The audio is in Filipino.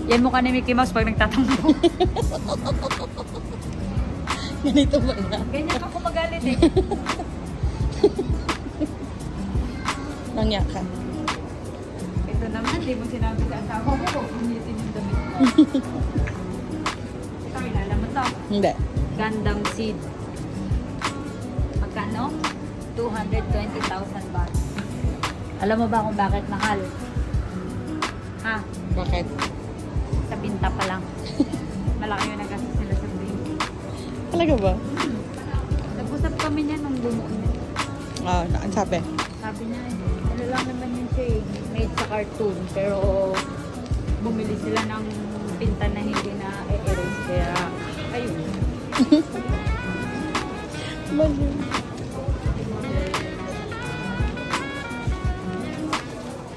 Yan mukha ni Mickey Mouse pag nagtatampo. Ganito ba na? Ganyan ako magalit eh. Nangya ka. Ito naman, di mo sinabi sa asawa ko kung punitin yung damit mo. Ito, kilala mo to. Hindi. Gundam Seed. Magkano? 220,000 baht. Alam mo ba kung bakit mahal? Ha? Bakit? Sa binta pa lang. Malaki yung nagastos sila sa binta. Talaga ba? Nag-usap kami niya nung bumuo niya. Ah, ang sabi. Sabi niya, ano lang naman yun siya eh, made sa cartoon. Pero bumili sila ng pinta na hindi na e-erase. Kaya, ayun. Mali.